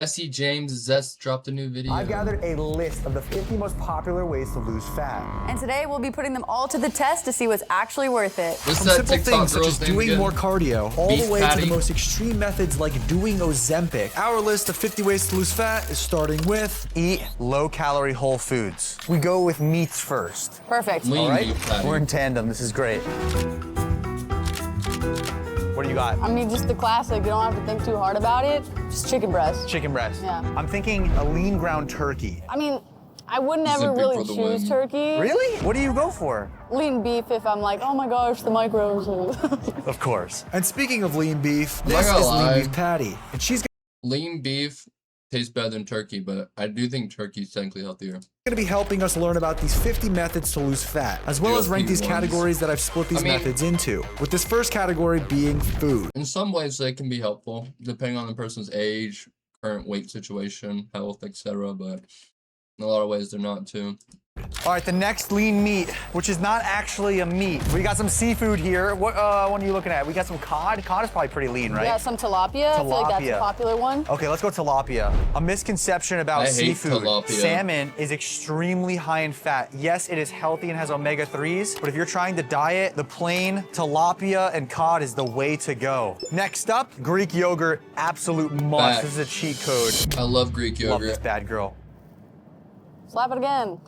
Jesse James Zest dropped a new video. I've gathered a list of the 50 most popular ways to lose fat. And today we'll be putting them all to the test to see what's actually worth it. What's From that simple TikTok things such girl's as name doing again? more cardio, all Beef the way to patty. the most extreme methods like doing Ozempic. Our list of 50 ways to lose fat is starting with eat low-calorie whole foods. We go with meats first. Perfect. Lean All right, beef patty. we're in tandem. This is great. What do you got? I mean, just the classic. You don't have to think too hard about it. Just chicken breast. Chicken breast. Yeah. I'm thinking a lean ground turkey. I mean, I would never Ozempic really for the choose win. turkey. Really? What do you go for? Lean beef if I'm like, oh my gosh, the micros. Of course. And speaking of lean beef, I'm not this gonna is lie. lean beef patty. And she's Lean beef tastes better than turkey, but I do think turkey's technically healthier. going to be helping us learn about these 50 methods to lose fat, as well as rank these GLP-1s. categories that I've split these I mean- methods into, with this first category being food. In some ways, they can be helpful, depending on the person's age, current weight situation, health, etc. But in a lot of ways, they're not too. All right, the next lean meat, which is not actually a meat. We got some seafood here. What one are you looking at? We got some cod. Cod is probably pretty lean, right? Yeah, some tilapia. I feel like that's Tilapia. a popular one. Okay, let's go tilapia. A misconception about I hate seafood. tilapia. Salmon is extremely high in fat. Yes, it is healthy and has omega-3s, but if you're trying to diet, the plain tilapia and cod is the way to go. Next up, Greek yogurt, absolute must. Facts. This is a cheat code. I love Greek Love this yogurt. bad girl. Slap it again.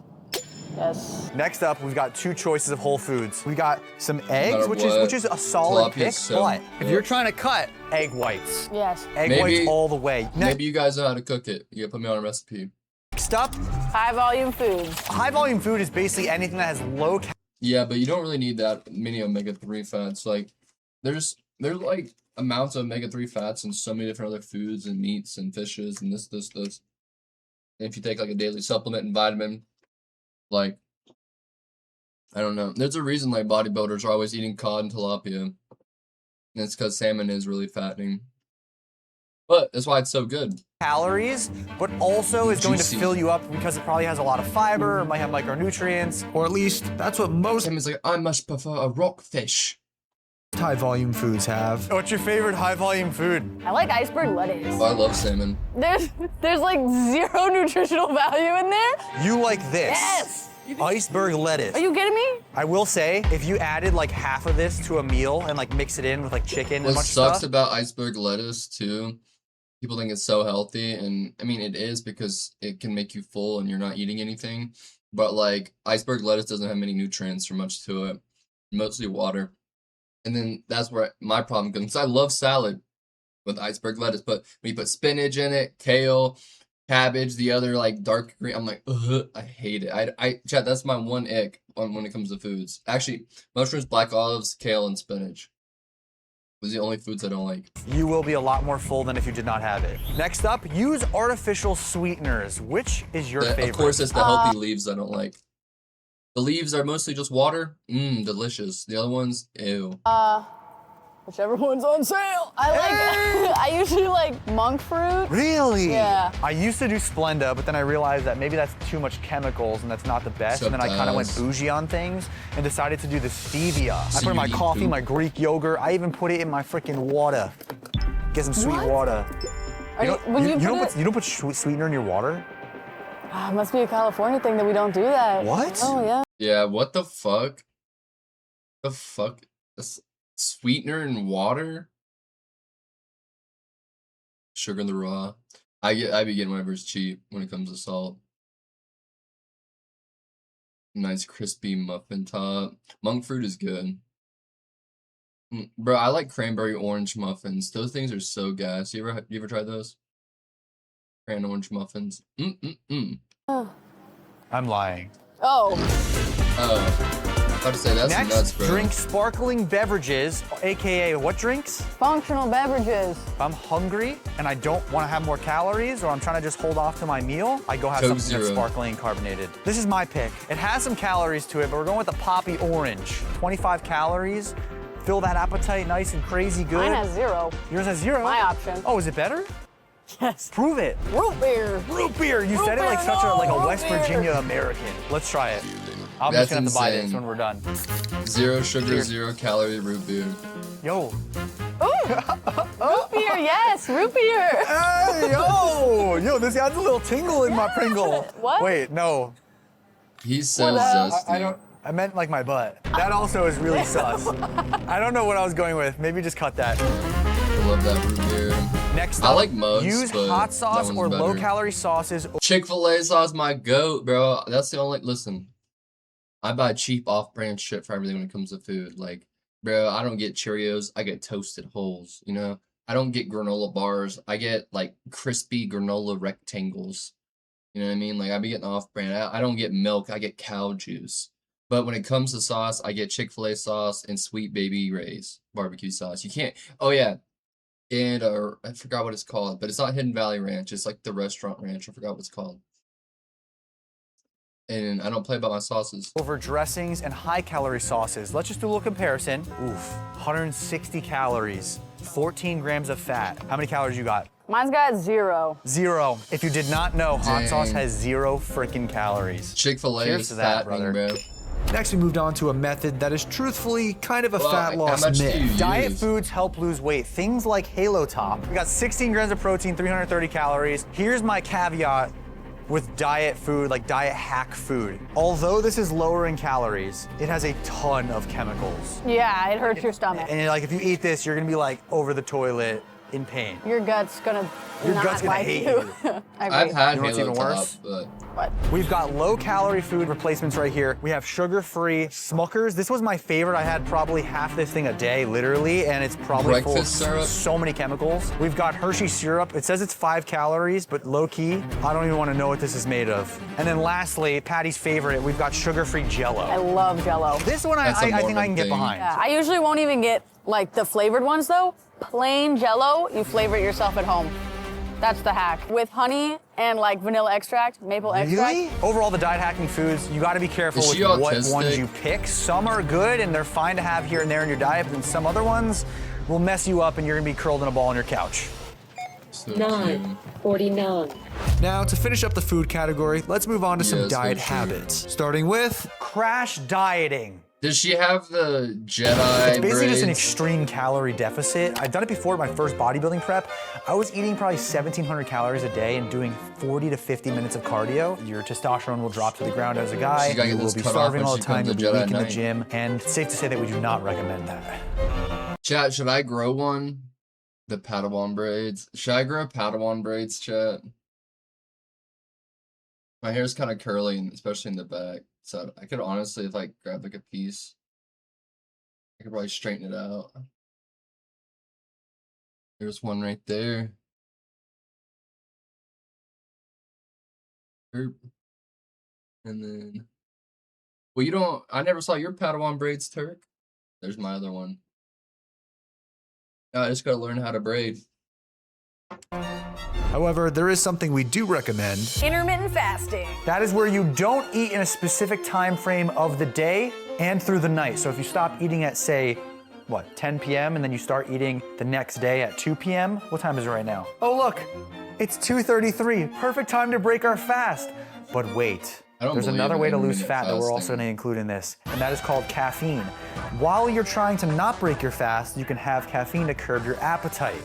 Yes. Next up, we've got two choices of whole foods. We got some eggs, matter which what, is a solid tilapia pick, is so- but if yeah. you're trying to cut, egg whites. Yes. Egg Maybe- whites all the way. Maybe you guys know how to cook it. You gotta put me on a recipe. Next up, High volume foods. high volume food is basically anything that has low Yeah, but you don't really need that many omega-3 fats. Like, there's like amounts of omega-3 fats in so many different other foods and meats and fishes and this. And if you take like a daily supplement and vitamin, like, I don't know. There's a reason like bodybuilders are always eating cod and tilapia. And it's because salmon is really fattening. But that's why it's so good. calories, but also is going to Juicy. fill you up because it probably has a lot of fiber, it might have micronutrients, or at least that's what most Salmon's like, I much prefer a rockfish. high volume foods have. What's your favorite high volume food? I like iceberg lettuce. Oh, I love salmon. There's like zero nutritional value in there. You like this? Yes. Iceberg lettuce. Are you kidding me? I will say, if you added like half of this to a meal and like mix it in with like chicken and a What bunch of sucks stuff. about iceberg lettuce too, people think it's so healthy, and I mean it is because it can make you full and you're not eating anything. But like iceberg lettuce doesn't have many nutrients or much to it, mostly water. And then that's where my problem comes. I love salad with iceberg lettuce, but when you put spinach in it, kale, cabbage, the other like dark green, I'm like, ugh, I hate it. Chat, that's my one ick on when it comes to foods. Actually, mushrooms, black olives, kale, and spinach was the only foods I don't like. You will be a lot more full than if you did not have it. Next up, use artificial sweeteners. Which is your favorite? Of course, it's the healthy leaves I don't like. The leaves are mostly just water. Delicious. The other ones, ew. Whichever one's on sale. I like. I usually like monk fruit. Really? Yeah. I used to do Splenda, but then I realized that maybe that's too much chemicals and that's not the best. And then I kind of went Sometimes. bougie on things and decided to do the stevia. I put it in my So you eat coffee, poop? my Greek yogurt. I even put it in my freaking water. Get some sweet What? water. Are you, when you, put it, you don't put sweetener in your water? it must be a California thing that we don't do that. What? Oh yeah. Yeah, what the fuck? The fuck? Sweetener in water? Sugar in the raw. I be getting whatever's cheap when it comes to salt. Nice crispy muffin top. Monk fruit is good. Bro, I like cranberry orange muffins. Those things are so gas. You ever tried those? Cran orange muffins. I'm lying. Oh. About to say that's Next, nuts, bro. drink sparkling beverages, AKA what drinks? Functional beverages. If I'm hungry and I don't want to have more calories or I'm trying to just hold off to my meal, I go have Coke something that's Zero. sparkling and carbonated. This is my pick. It has some calories to it, but we're going with the Poppy Orange. 25 calories. Fill that appetite nice and crazy good. Mine has 0. Yours has 0? My option. Oh, is it better? Yes. Prove it. Root beer. Root beer. You Root said it like beer, such a no, like a root West beer. Virginia American. Let's try it. I'm just That's gonna have to buy this insane. when we're done. 0 sugar, Cheers. 0 calorie root beer. Yo. Root beer, yes, root beer. Hey, yo, this adds a little tingle in my Pringle. What? Wait, no, He's so What else? zesty. I meant like my butt. That also is really sus. I don't know what I was going with. Maybe just cut that. I love that root beer. Next I up, like mugs, use but hot that sauce one's or better. low-calorie sauces. Chick-fil-A sauce, my goat, bro. That's the only. Listen, I buy cheap off-brand shit for everything when it comes to food. Like, bro, I don't get Cheerios. I get Toasted Holes. You know, I don't get granola bars. I get like crispy granola rectangles. You know what I mean? Like, I be getting off-brand. I don't get milk. I get cow juice. But when it comes to sauce, I get Chick-fil-A sauce and Sweet Baby Ray's barbecue sauce. You can't. Oh yeah, and I forgot what it's called, but it's not Hidden Valley Ranch. It's like the restaurant ranch. I forgot what it's called. And I don't play about my sauces. Over dressings and high-calorie sauces. Let's just do a little comparison. Oof, 160 calories, 14 grams of fat. How many calories you got? Mine's got 0. 0. If you did not know, hot sauce Dang. has 0 freaking calories. Chick-fil-A Cheers is to that, fattening, brother. bro. Next, we moved on to a method that is truthfully kind of a Well, fat how loss much do myth. you Diet use? foods help lose weight. Things like Halo Top. We got 16 grams of protein, 330 calories. Here's my caveat with diet food, like diet hack food. Although this is lower in calories, it has a ton of chemicals. Yeah, it hurts your stomach. And like if you eat this, you're gonna be like over the toilet in pain. Your gut's gonna Your not gut's gonna like hate you. you. I agree. I've had You know what's Halo even Top, worse? but What? We've got low-calorie food replacements right here. We have sugar-free Smuckers. This was my favorite. I had probably half this thing a day, literally, and it's probably full of Breakfast syrup. so many chemicals. We've got Hershey syrup. It says it's 5 calories, but low-key, I don't even want to know what this is made of. And then lastly, Patty's favorite, we've got sugar-free I Jello. love Jello. This one That's a I think I Mormon can get thing. behind. Yeah, I usually won't even get like the flavored ones though. Plain Jello, you flavor it yourself at home. That's the hack. With honey and like vanilla extract, maple extract. Really? Overall, the diet hacking foods, you got to be careful Is with she what autistic? ones you pick. Some are good and they're fine to have here and there in your diet, but then some other ones will mess you up and you're gonna be curled in a ball on your couch. so 9:49. Now, to finish up the food category, let's move on to some Yes, diet for sure. habits. Starting with crash dieting. Does she have the Jedi It's basically just an braids? extreme calorie deficit. I've done it before my first bodybuilding prep. I was eating probably 1,700 calories a day and doing 40 to 50 minutes of cardio. Your testosterone will drop to the ground as a guy. She's gotta You get will those be cut off starving when all she the time. You'll comes be to weak Jedi in the Knight. gym. And it's safe to say that we do not recommend that. Chat, should I grow one? The Padawan braids. Should I grow Padawan braids, chat? My hair's kind of curly, and especially in the back. So I could honestly, if I grab like a piece, I could probably straighten it out. There's one right there. Erp. And then, well, you don't. I never saw your Padawan braids, Turk. There's my other one. I just gotta learn how to braid. However, there is something we do recommend. Intermittent fasting. That is where you don't eat in a specific time frame of the day and through the night. So if you stop eating at, say, 10 p.m. and then you start eating the next day at 2 p.m. What time is it right now? Oh, look, it's 2:33. Perfect time to break our fast. But wait, I don't there's believe another in way to lose intermittent fat that we're also fasting. going to include in this, and that is called caffeine. While you're trying to not break your fast, you can have caffeine to curb your appetite.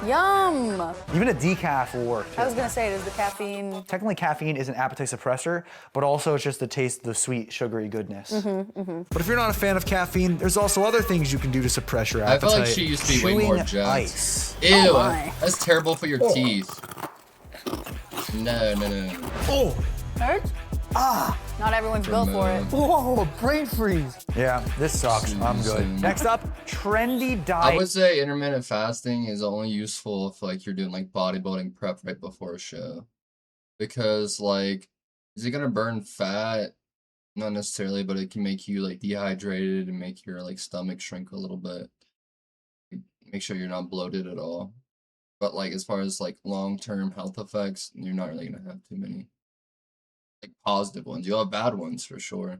Yum. Even a decaf will work too. I was gonna say, does the caffeine? Technically, caffeine is an appetite suppressor, but also it's just the taste, the sweet, sugary goodness. But if you're not a fan of caffeine, there's also other things you can do to suppress your I appetite. feel like she used to be way more Chewing jacked. ice. Ew, Oh my. that's terrible for your teeth. No. Oh, Hurts? Not everyone's built for it. whoa, brain freeze. Yeah, this sucks. I'm good. Soon. Next up, trendy I diet. would say intermittent fasting is only useful if like you're doing like bodybuilding prep right before a show. Because like, is it gonna burn fat? Not necessarily, but it can make you like dehydrated and make your like stomach shrink a little bit. Make sure you're not bloated at all. But like as far as like long-term health effects, you're not really gonna have too many like positive ones. You'll have bad ones for sure.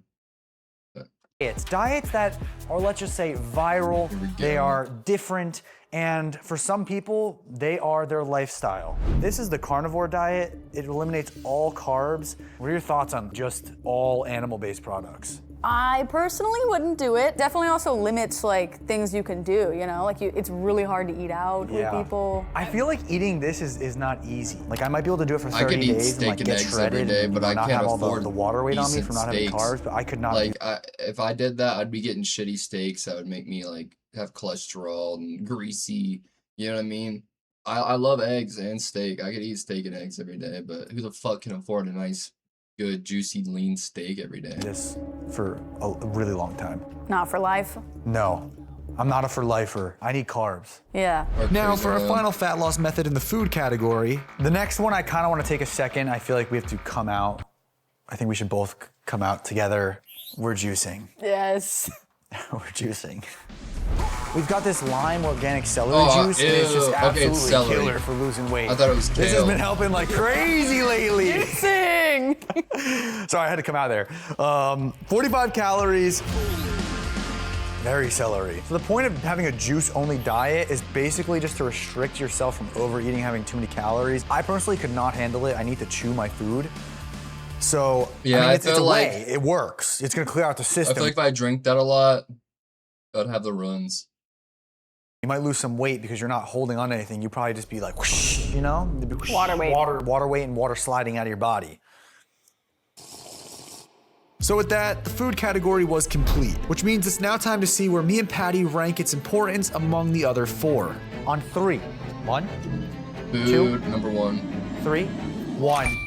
Diets that are, let's just say, viral, Here we they go. are different, and for some people, they are their lifestyle. This is the carnivore diet. It eliminates all carbs. What are your thoughts on just all animal-based products? I personally wouldn't do it. Definitely also limits like things you can do, you know? Like it's really hard to eat out with people. I feel like eating this is not easy. Like I might be able to do it for I 30 could eat days and steak like and get eggs shredded every day, and but I not can't have all afford the water weight on me decent from not having steaks. carbs, but I could not Like, if I did that, I'd be getting shitty steaks that would make me like have cholesterol and greasy. You know what I mean? I love eggs and steak. I could eat steak and eggs every day, but who the fuck can afford a nice, good, juicy, lean steak every day? this for a really long time. Not for life. No, I'm not a for lifer. I need carbs. Yeah. Or Now, crazy for our man. final fat loss method in the food category, the next one I kind of want to take a second. I feel like we have to come out. I think we should both come out together. We're juicing. Yes. We're juicing. We've got this lime organic celery juice, and it's just ew. Okay, it's absolutely celery. killer for losing weight. I thought it was This has kale. been helping like crazy lately. Sing. Sorry, I had to come out there. 45 calories. Very celery. So the point of having a juice-only diet is basically just to restrict yourself from overeating, having too many calories. I personally could not handle it. I need to chew my food. So Yeah, I mean, I it's a feel like- way. It works. It's gonna clear out the I system. feel like if I drink that a lot, I'd have the runs. You might lose some weight because you're not holding on to anything. You probably just be like, whoosh, you know? It'd be whoosh, Water weight. Water weight and water sliding out of your body. So with that, the food category was complete, which means it's now time to see where me and Patty rank its importance among the other four. On three. 1, Food, Two. number one. 3, 1.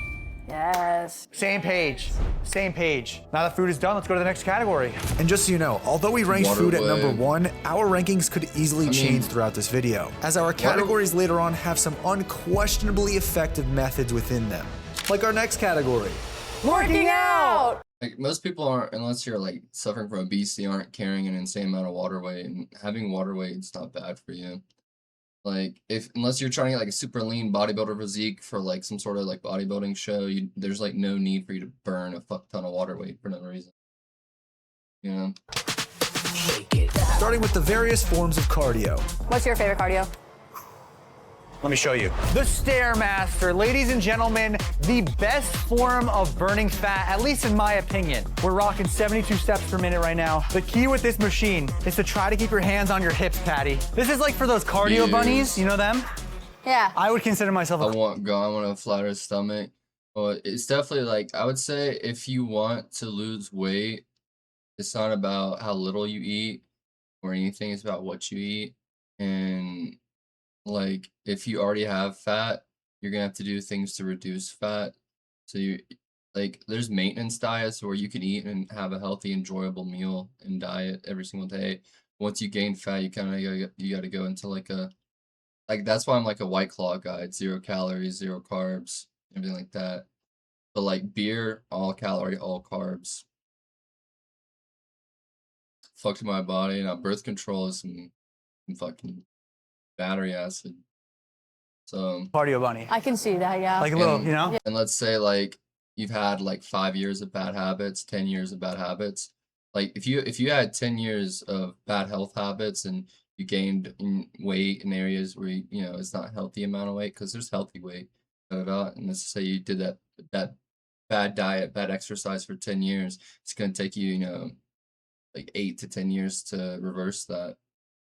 Yes. Same page. Same page. Now that food is done, let's go to the next category. And just so you know, although we ranked Water food at number weight. 1, our rankings could easily change throughout this video, as our categories later on have some unquestionably effective methods within them. Like our next category. Working out. Like most people aren't, unless you're like suffering from obesity, aren't carrying an insane amount of water weight, and having water weight is not bad for you. Like unless you're trying to get like a super lean bodybuilder physique for like some sort of like bodybuilding show, there's like no need for you to burn a fuck ton of water weight for no reason. You know? Starting with the various forms of cardio. What's your favorite cardio? Let me show you. The Stairmaster, ladies and gentlemen, the best form of burning fat, at least in my opinion. We're rocking 72 steps per minute right now. The key with this machine is to try to keep your hands on your hips, Patty. This is like for those cardio Yes. bunnies, you know them? Yeah. I would consider myself I a want a flatter stomach. But it's definitely like, I would say if you want to lose weight, it's not about how little you eat or anything, it's about what you eat. And like if you already have fat, you're gonna have to do things to reduce fat. So you like there's maintenance diets where you can eat and have a healthy, enjoyable meal and diet every single day. Once you gain fat, you kind of gotta go into like that's why I'm like a White Claw guy. It's 0 calories, 0 carbs, everything like that. But like beer, all calorie, all carbs. Fucked my body. Now birth control is some fucking battery acid. So cardio bunny. I can see that, yeah. Like a little, And- you know? and let's say like you've had like 5 years of bad habits, 10 years of bad habits. Like if you had 10 years of bad health habits and you gained weight in areas where you know it's not healthy amount of weight, because there's healthy weight, and let's say you did that bad diet, bad exercise for 10 years, it's gonna take you, you know, like 8 to 10 years to reverse that.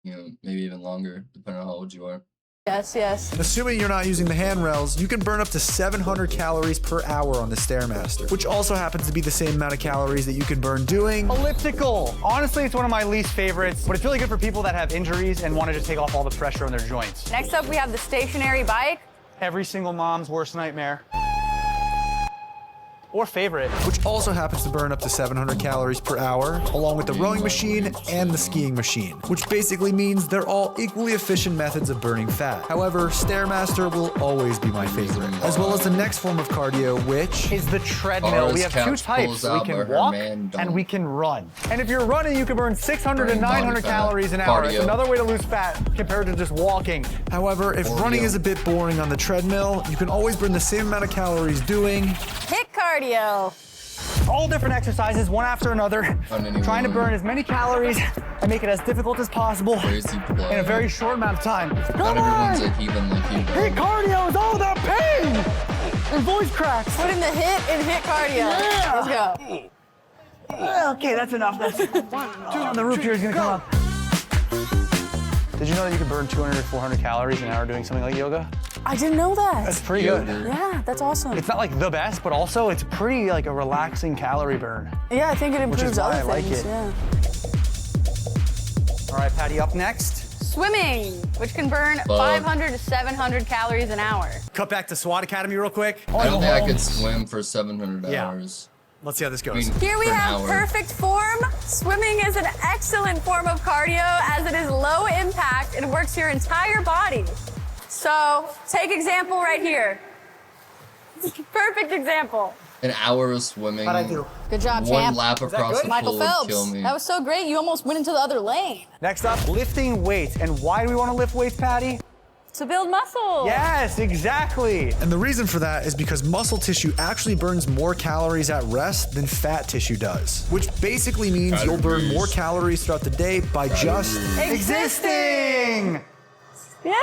You know, maybe even longer, depending on how old you are. Yes, yes. Assuming you're not using the handrails, you can burn up to 700 calories per hour on the Stairmaster, which also happens to be the same amount of calories that you can burn doing elliptical. Honestly, it's one of my least favorites, but it's really good for people that have injuries and want to just take off all the pressure on their joints. Next up, we have the stationary bike. Every single mom's worst nightmare. Or favorite. Which also happens to burn up to 700 calories per hour, along with the rowing machine and the skiing machine, which basically means they're all equally efficient methods of burning fat. However, Stairmaster will always be my favorite, as well as the next form of cardio, which is the treadmill. We have two Couch types. pulls We out, can but her walk man don't. and we can run. And if you're running, you can burn 600 to Burning body 900 fat. calories an hour. It's Cardio. another way to lose fat compared to just walking. However, if running is a bit boring on the treadmill, you can always burn the same amount of calories doing Hit cardio. Oh all different exercises, one after another, trying to burn as many calories and make it as difficult as possible Crazy play. in a very short amount of time. Not everyone's a heathen like you, Hey, bro. cardio is all about pain and voice cracks. Put in the hit and hit cardio. Yeah. Let's go. Okay, that's enough. The roof here is gonna come up. Did you know that you can burn 200 to 400 calories an hour doing something like yoga? I didn't know that. That's pretty good. Yeah, that's awesome. It's not like the best, but also it's pretty like a relaxing calorie burn. Yeah, I think it Which is improves why other I like things. it. Yeah. All right, Patty, up next. Swimming, which can burn 500 to 700 calories an hour. Cut back to SWAT Academy real quick. I don't think I could swim for 700 Yeah. hours. Let's see how this I goes. mean, Here we for an have hour. perfect form. Swimming is an excellent form of cardio as it is low impact and works your entire body. So take example right here. Perfect example. An hour of swimming. How'd I do? Good job, One champ. lap across the Michael pool would kill Phelps. me. That was so great. You almost went into the other lane. Next up, lifting weights. And why do we want to lift weights, Patty? To build muscle. Yes, exactly. And the reason for that is because muscle tissue actually burns more calories at rest than fat tissue does, which basically means you'll burn Calories. more calories throughout the day by just existing. Yeah.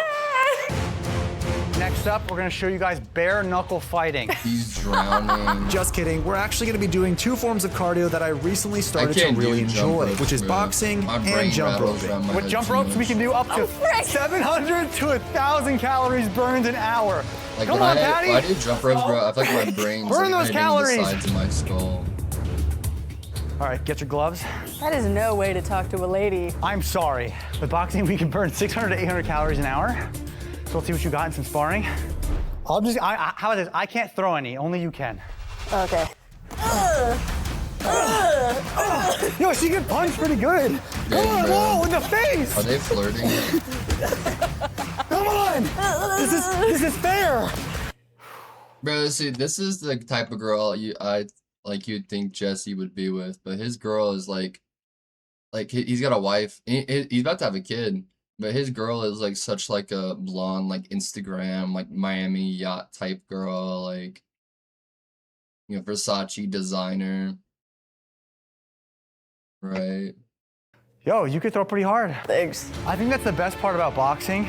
Next up, we're gonna show you guys bare knuckle fighting. He's drowning. Just kidding. We're actually going to be doing two forms of cardio that I recently started to can't really do jump enjoy, ropes, which is bro. boxing My and brain jump rattles roping. around my With head jump too ropes, we much. can do up to frick. 700 to 1,000 calories burned an hour. Like Come when on, I Patty. do jump ropes, bro, I feel like my brain's Burn like those hitting calories. the sides of my skull. All right, get your gloves. That is no way to talk to a lady. I'm sorry. With boxing, we can burn 600 to 800 calories an hour. So let's see what you got in some sparring. How about this? I can't throw any, only you can. Okay. Yo, she can punch pretty good. Come on, bro. whoa, in the face. Are they flirting? Come on. This is fair. Bro, see, this is the type of girl you'd think Jesse would be with, but his girl is like he's got a wife. He's about to have a kid, but his girl is like such like a blonde, like Instagram, like Miami yacht type girl, like Versace designer, right? Yo, you could throw pretty hard. Thanks. I think that's the best part about boxing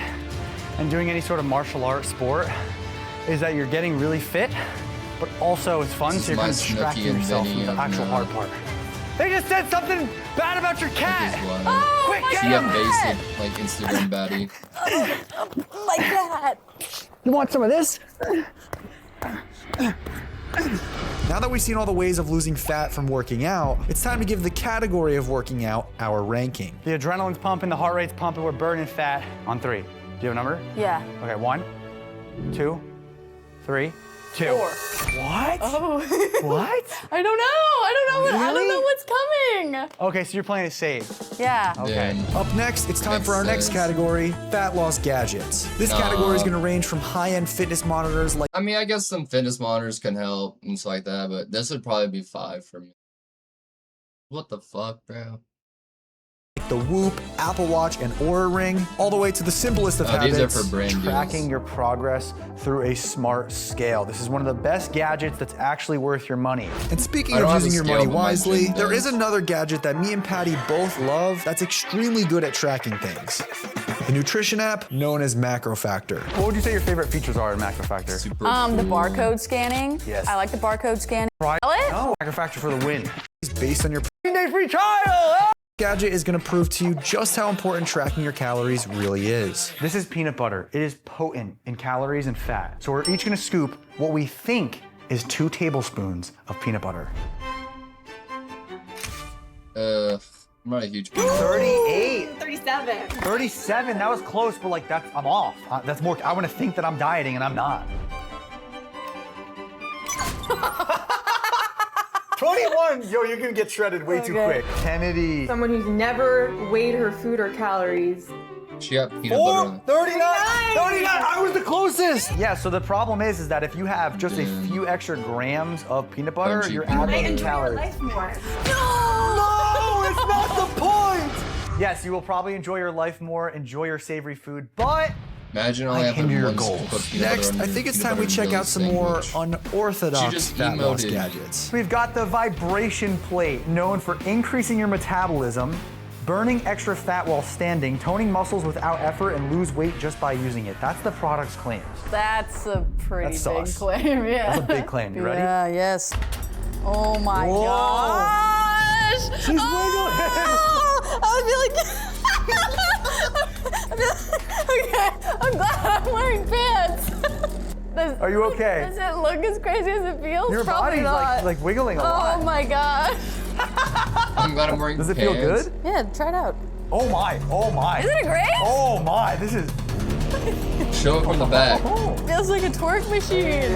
and doing any sort of martial art sport is that you're getting really fit, but also it's fun, This so is you're kind of my distracting Snooki and yourself Vinny from the of actual now. hard part. They just said something bad about your Like cat. his wife. Oh, Quick, my get She him! a basic like Instagram baddie. Like that. You want some of this? Now that we've seen all the ways of losing fat from working out, it's time to give the category of working out our ranking. The adrenaline's pumping, the heart rate's pumping, we're burning fat on 3. Do you have a number? Yeah. Okay, 1, 2, 3, 2. 4. What? Oh. What? I don't know. I don't Really? know what's coming. Okay, so you're playing it safe. Yeah. Okay. Then Up next, it's time Makes for our next sense. category, fat loss gadgets. This Aw. category is going to range from high-end fitness monitors like I mean, I guess some fitness monitors can help and stuff like that, but this would probably be 5 for me. What the fuck, bro? the Whoop, Apple Watch, and Oura Ring, all the way to the simplest of These habits, are for brand tracking deals. your progress through a smart scale. This is one of the best gadgets that's actually worth your money. And speaking I of don't have using a your scale, money but my wisely, gym there is does. another gadget that me and Patty both love that's extremely good at tracking things. The nutrition app known as Macro Factor. What would you say your favorite features are in Macro Factor? Super The cool. barcode scanning. Yes. I like the barcode scanning. Right? Sell it? No, Macro Factor for the win. It's based on your 15-day free trial. Gadget is going to prove to you just how important tracking your calories really is. This is peanut butter. It is potent in calories and fat. So we're each going to scoop what we think is 2 tablespoons of peanut butter. I'm not a huge fan. 38. 37. 37. That was close, but like I'm off. That's more. I want to think that I'm dieting and I'm not. 21. Yo, you're gonna get shredded way too Okay. quick. Kennedy. Someone who's never weighed her food or calories. She got peanut butter on it. 39. I was the closest. Yeah. So the problem is that if you have just a few extra grams of peanut butter, Don't you you're peanut adding butter. Enjoy your calories. life more. No, it's not the point. Yes, you will probably enjoy your life more, enjoy your savory food, but Imagine all I might have hinder your one scoop goals. of peanut butter Next, on I your think it's peanut time we butter and check jelly out some more sandwich. unorthodox She just fat loss emoted. gadgets. We've got the vibration plate, known for increasing your metabolism, burning extra fat while standing, toning muscles without effort, and lose weight just by using it. That's the product's claims. That's a pretty That's big sauce. claim, yeah. That's a big claim. You ready? Yeah, yes. Oh my Whoa. gosh! She's Oh, I feel like. Okay, I'm glad I'm wearing pants. Are you okay? Does it look as crazy as it feels? Your Probably body's not. like wiggling a lot. Oh my god. I'm glad I'm wearing Does it pants. feel good? Yeah, try it out. Oh my, oh my. Isn't it great? Oh my, this is. Show it from the back. Oh. Feels like a twerk machine.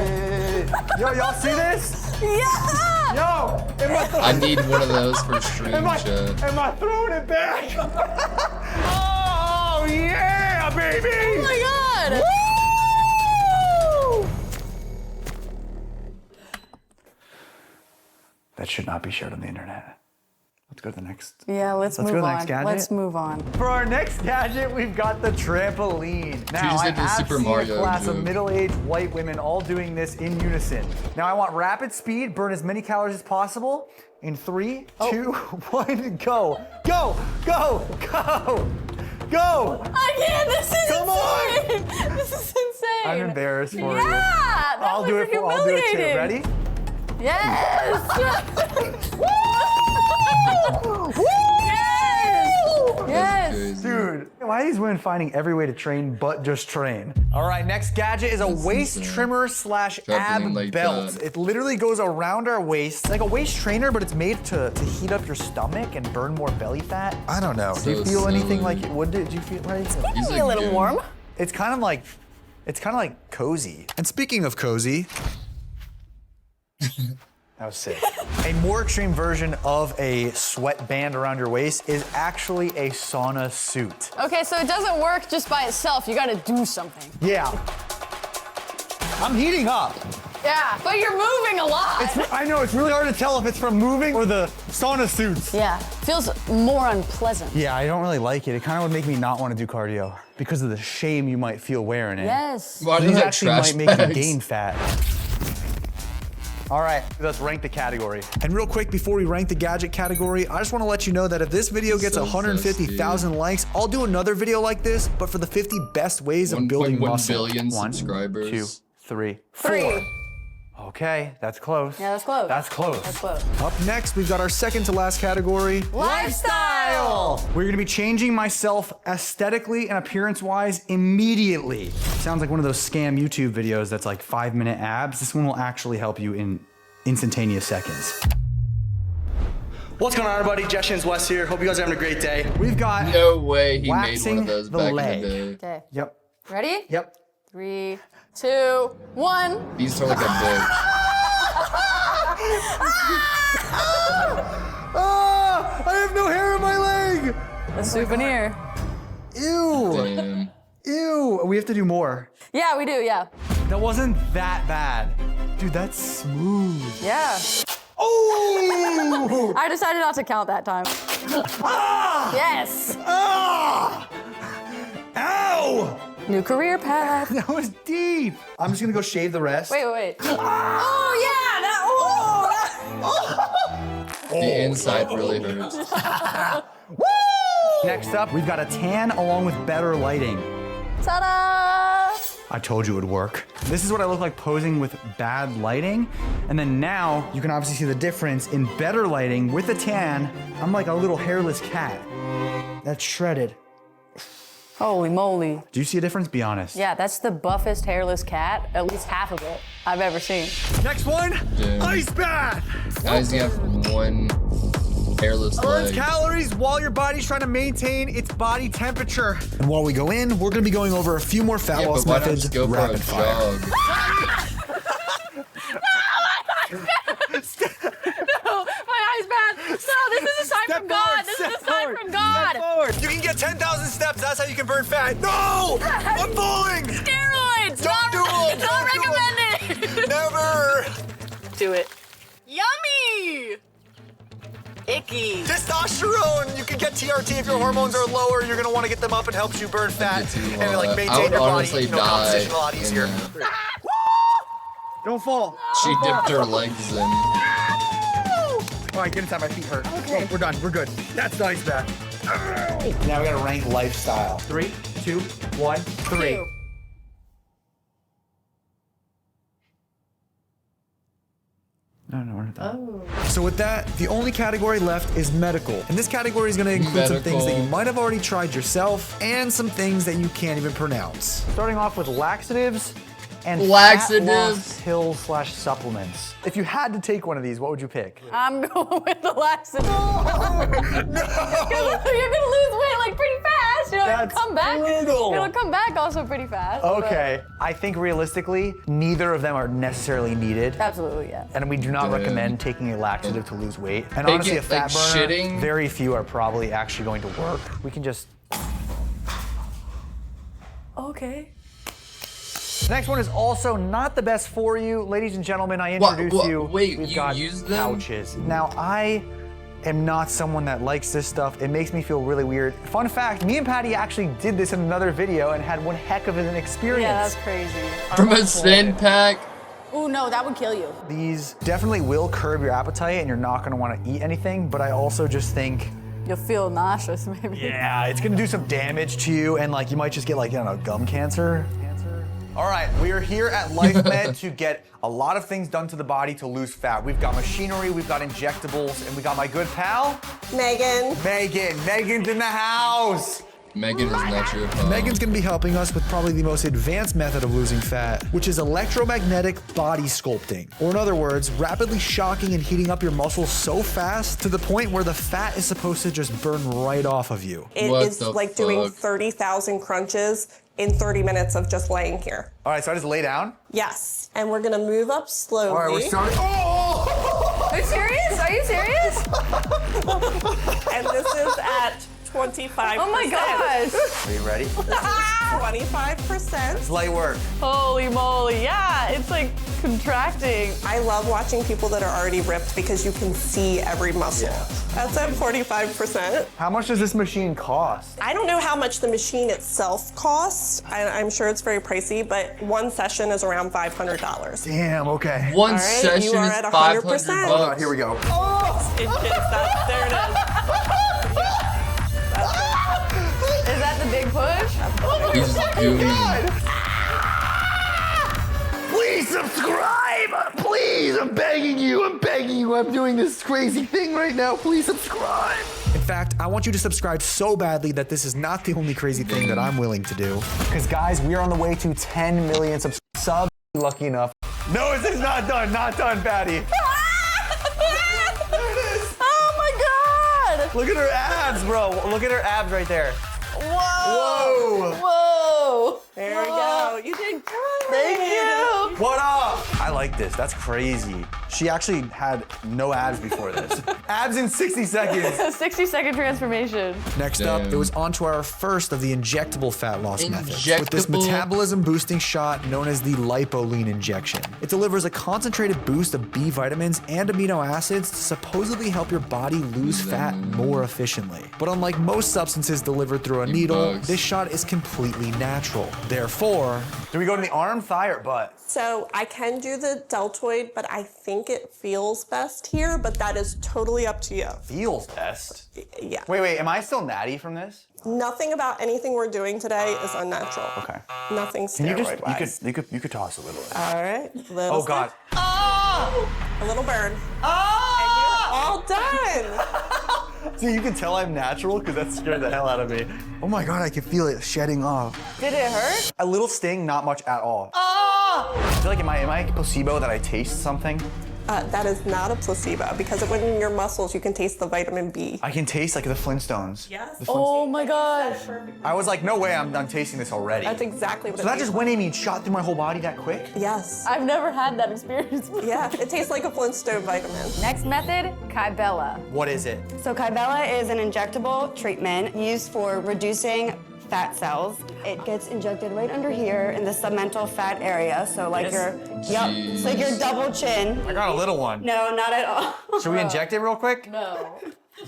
Yo, y'all see this? Yeah! Yo, I need one of those for stream am I throwing it back? Oh yeah, baby! Oh my god! Woo! That should not be shared on the internet. Let's go to the next. Yeah, let's Let's move go to the on. next gadget. Let's move on. For our next gadget, we've got the trampoline. Now, just I did the have Super seen Mario a class of joke. middle-aged white women all doing this in unison. Now, I want rapid speed, burn as many calories as possible. In 3, 2, 1, go. Go, go, go, go. I can't, this is Come insane! This is insane! I'm embarrassed for you. Yeah! That I'll was do it. I'll do it too. humiliating. Ready? Yes! Woo! Yes! Yes! Crazy. Dude, why are these women finding every way to train but just train? All right, next gadget is a This is waist insane. trimmer slash ab Trampoline like belt. that. It literally goes around our waist. It's like a waist trainer, but it's made to heat up your stomach and burn more belly fat. I don't know. Do you So feel anything silly. like it would? Did you feel right? He's Be a little good. warm. It's kind of like cozy. And speaking of cozy, that was sick. A more extreme version of a sweatband around your waist is actually a sauna suit. Okay, so it doesn't work just by itself. You gotta do something. Yeah. I'm heating up. Yeah, but you're moving a lot. I know, it's really hard to tell if it's from moving or the sauna suits. Yeah, feels more unpleasant. Yeah, I don't really like it. It kind of would make me not want to do cardio because of the shame you might feel wearing it. Yes. Why do These they have actually trash might make you bags? gain fat. All right, let's rank the category. And real quick, before we rank the gadget category, I just want to let you know that if this video gets So 150,000 likes, I'll do another video like this, but for the 50 best ways of building 1.1 muscle. billion 1, subscribers. 2, 3, 4. 3. Okay, that's close. Yeah, that's close. That's close. That's close. Up next, we've got our second to last category. Lifestyle! We're gonna be changing myself aesthetically and appearance-wise immediately. Sounds like one of those scam YouTube videos that's like 5-minute abs. This one will actually help you in instantaneous seconds. What's going on, everybody? Jeshins West here. Hope you guys are having a great day. We've got No way he made waxing one of those the back leg. in the day. Okay, Yep. ready? Yep. 3, 2, 1. These are like a bitch. Ah! I have no hair on my leg! A souvenir. Ew! Damn. Ew! We have to do more. Yeah, we do, yeah. That wasn't that bad. Dude, that's smooth. Yeah. Oh! I decided not to count that time. Ah! Yes. Ah! Ow! New career path. That was deep. I'm just gonna go shave the rest. Wait. Oh, yeah, that, The inside really hurts. Woo! Next up, we've got a tan along with better lighting. Ta-da! I told you it would work. This is what I look like posing with bad lighting. And then now you can obviously see the difference in better lighting with a tan. I'm like a little hairless cat. That's shredded. Holy moly. Do you see a difference? Be honest. Yeah, that's the buffest hairless cat, at least half of it, I've ever seen. Next one, Damn. ice bath. Guys, you have one hairless Burns leg. calories while your body's trying to maintain its body temperature. And while we go in, we're gonna be going over a few more fat Yeah, loss but why not methods just go for a rapid fire. jog? My eye's bad. No, this is a sign from God. This is a sign from God. You can get 10,000 steps. That's how you can burn fat. No! I'm falling! Steroids. Don't do it! Not Don't do it. recommended. Never! Do it. Yummy. Ick. Lucky. Testosterone! You can get TRT if your hormones are lower. You're gonna want to get them up. It helps you burn fat and like I maintain would your body. honestly No die competition a lot in easier. that. Don't fall. She dipped her legs in. All right, get inside. My feet hurt. Okay. We're done. We're good. That's nice, back. Now we gotta rank lifestyle. 3, 2, 1, 3. Two. No, we're not done. So with that, the only category left is medical. And this category is gonna include some things that you might have already tried yourself and some things that you can't even pronounce. Starting off with laxatives and fat loss pills / supplements. If you had to take one of these, what would you pick? I'm going with the laxative. You're gonna lose weight like pretty fast. You know, That's it'll come back. brutal. It'll come back also pretty fast. Okay. I think realistically, neither of them are necessarily needed. Absolutely, yeah. And we do not Dude. recommend taking a laxative to lose weight. And Take honestly, it, a fat like, burner, shitting. very few are probably actually going to work. We can just. Okay. The next one is also not the best for you. Ladies and gentlemen, I introduce you. Wait, We've you got use them? pouches. Now, I am not someone that likes this stuff. It makes me feel really weird. Fun fact, me and Patty actually did this in another video and had one heck of an experience. Yeah, that's crazy. From a sin pack. Oh no, that would kill you. These definitely will curb your appetite and you're not gonna wanna eat anything, but I also just think, You'll feel nauseous, maybe. yeah, it's gonna do some damage to you and like you might just get like, I don't know, gum cancer. All right, we are here at LifeMed to get a lot of things done to the body to lose fat. We've got machinery, we've got injectables, and we got my good pal, Megan. Megan's in the house. Megan is not your pal. Megan's gonna be helping us with probably the most advanced method of losing fat, which is electromagnetic body sculpting. Or in other words, rapidly shocking and heating up your muscles so fast to the point where the fat is supposed to just burn right off of you. It What is the like doing fuck? 30,000 crunches in 30 minutes of just laying here. All right, so I just lay down. Yes. And we're gonna move up slowly. All right, we're starting. Oh! Are you serious? Are you serious? And this is at 25%. Oh my gosh. Are you ready? 25%. Light work. Holy moly. Yeah, it's like contracting. I love watching people that are already ripped because you can see every muscle. Yeah. That's at 45%. How much does this machine cost? I don't know how much the machine itself costs. I'm sure it's very pricey, but one session is around $500. Damn, okay. One All right, session you are is at 500 100%. Hold on, bucks. here we go. There it is. Is that the big push? Oh my He's gooning. Please subscribe! Please, I'm begging you, I'm doing this crazy thing right now. Please subscribe. In fact, I want you to subscribe so badly that this is not the only crazy thing that I'm willing to do. Because guys, we are on the way to 10 million subs. Lucky enough. No, this is not done, Patty. Oh my god! Look at her abs, bro. Look at her abs right there. Whoa! Whoa. Whoa! There we go. You did good. Thank you! What up? I like this. That's crazy. She actually had no abs before this. Abs in 60 seconds. A 60-second transformation. Next up, Damn. it was on to our first of the injectable fat loss methods. With this Injectable? metabolism boosting shot known as the lipoline injection. It delivers a concentrated boost of B vitamins and amino acids to supposedly help your body lose fat more efficiently. But unlike most substances delivered through a needle, bugs. this shot is completely natural. Therefore, do we go to the arm, thigh, or butt? So I can do the deltoid, but I think it feels best here, but that is totally up to you. Feels best. Yeah. Wait, am I still natty from this? Nothing about anything we're doing today is unnatural. Okay. Nothing Can you steroid just, wise. you could toss a little. All right. Little Oh God. step, a little burn. Ah! And you're all done. See, you can tell I'm natural because that scared the hell out of me. Oh my God, I can feel it shedding off. Did it hurt? A little sting, not much at all. I feel like, am I a placebo that I taste something? That is not a placebo because when in your muscles, you can taste the vitamin B. I can taste like the Flintstones. Yes. The Oh my gosh. I was like, no way, I'm tasting this already. That's exactly what So it that tastes just went in me and shot through my whole body that quick? Yes. I've never had that experience before. Yeah, it tastes like a Flintstone vitamin. Next method, Kybella. What is it? So Kybella is an injectable treatment used for reducing fat cells. It gets injected right under here in the submental fat area. So like so your double chin. I got a little one. No, not at all. Should we inject it real quick? No.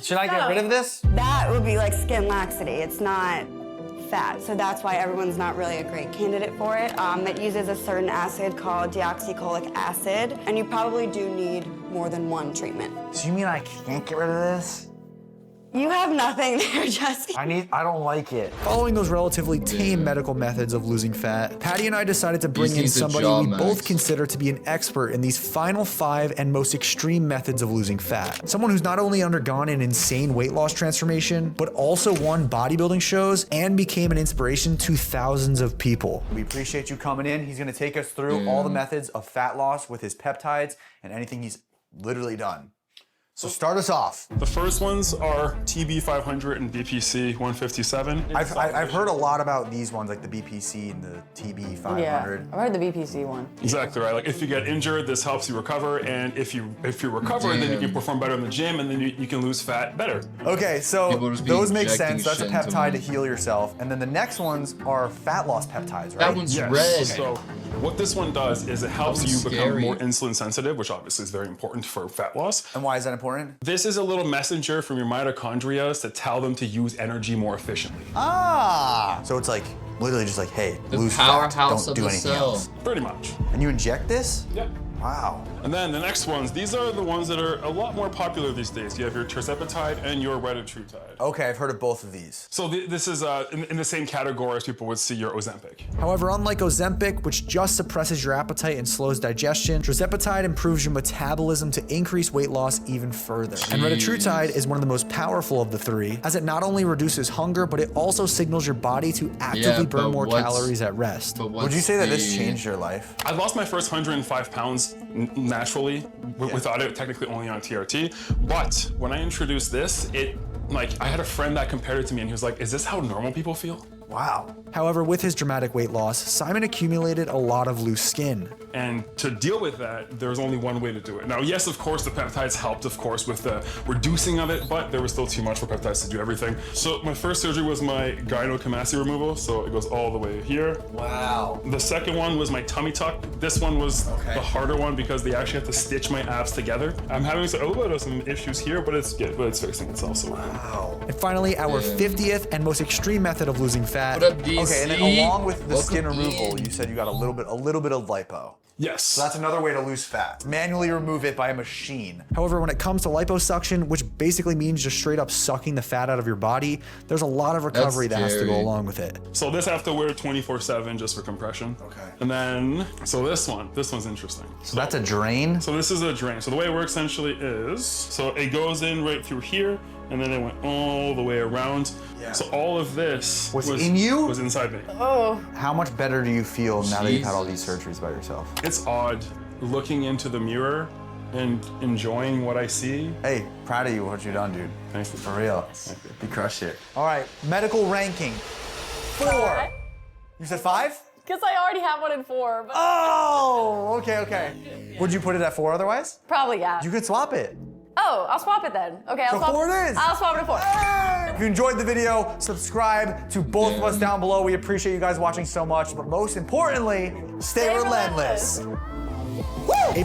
Should I get rid of this? That would be like skin laxity. It's not fat, so that's why everyone's not really a great candidate for it. It uses a certain acid called deoxycholic acid, and you probably do need more than one treatment. So you mean I can't get rid of this? You have nothing there, Jesse. I don't like it. Following those relatively tame medical methods of losing fat, Patty and I decided to bring in needs a somebody jaw, we Max. both consider to be an expert in these final 5 and most extreme methods of losing fat. Someone who's not only undergone an insane weight loss transformation, but also won bodybuilding shows and became an inspiration to thousands of people. We appreciate you coming in. He's gonna take us through all the methods of fat loss with his peptides and anything he's literally done. So start us off. The first ones are TB500 and BPC 157. I've heard a lot about these ones, like the BPC and the TB500. Yeah, I've heard the BPC one. Exactly right. Like if you get injured, this helps you recover, and if you recover, then you can perform better in the gym, and then you can lose fat better. Okay, so People just be those make injecting sense. That's a shit into peptide to them. heal yourself. And then the next ones are fat loss peptides, right? That one's Yes. red. So what this one does is it helps That you one's become scary. more insulin sensitive, which obviously is very important for fat loss. And why is that important? This is a little messenger from your mitochondria to tell them to use energy more efficiently. Ah! So it's like, literally just like, hey, The lose fat, powerhouse don't of do the anything cell. else. Pretty much. And you inject this? Yeah. Wow. And then the next ones, these are the ones that are a lot more popular these days. You have your tirzepatide and your retatrutide. Okay, I've heard of both of these. So this is in the same category as people would see your Ozempic. However, unlike Ozempic, which just suppresses your appetite and slows digestion, tirzepatide improves your metabolism to increase weight loss even further. And retatrutide is one of the most powerful of the 3, as it not only reduces hunger, but it also signals your body to actively burn but more what's- calories at rest. but Would you say that this what's the- changed your life? I lost my first 105 pounds naturally without it, technically only on TRT. But when I introduced this, I had a friend that compared it to me, and he was like, "Is this how normal people feel?" Wow. However, with his dramatic weight loss, Simon accumulated a lot of loose skin. And to deal with that, there's only one way to do it. Now, yes, of course, the peptides helped, of course, with the reducing of it, but there was still too much for peptides to do everything. So my first surgery was my gynecomastia removal, so it goes all the way here. Wow. The second one was my tummy tuck. This one was the harder one because they actually have to stitch my abs together. I'm having a little bit of some issues here, but it's good, but it's fixing itself. So. Wow. And finally, our 50th and most extreme method of losing fat. What up, DC? Okay, and then along with the Welcome skin removal, in. you said you got a little bit of lipo. Yes. So that's another way to lose fat. Manually remove it by a machine. However, when it comes to liposuction, which basically means just straight up sucking the fat out of your body, there's a lot of recovery that has to go scary. along with it. So this I have to wear 24/7 just for compression. Okay. And then, so this one's interesting. So that's a drain? So this is a drain. So the way it works essentially is, so it goes in right through here, and then it went all the way around. Yeah. So all of this Was in you? Was inside me. How much better do you feel now that you've had all these surgeries by yourself? It's odd looking into the mirror and enjoying what I see. Hey, proud of you what you done, dude. Thank you. For real. You crushed it. All right, medical ranking. 4. You said 5? Because I already have one in 4, but Oh, okay. Would you put it at 4 otherwise? probably yeah. You could swap it. Oh, I'll swap it then. Okay, I'll So swap 4 it is. I'll swap it to 4. If you enjoyed the video, subscribe to both of us down below. We appreciate you guys watching so much, but most importantly, stay relentless.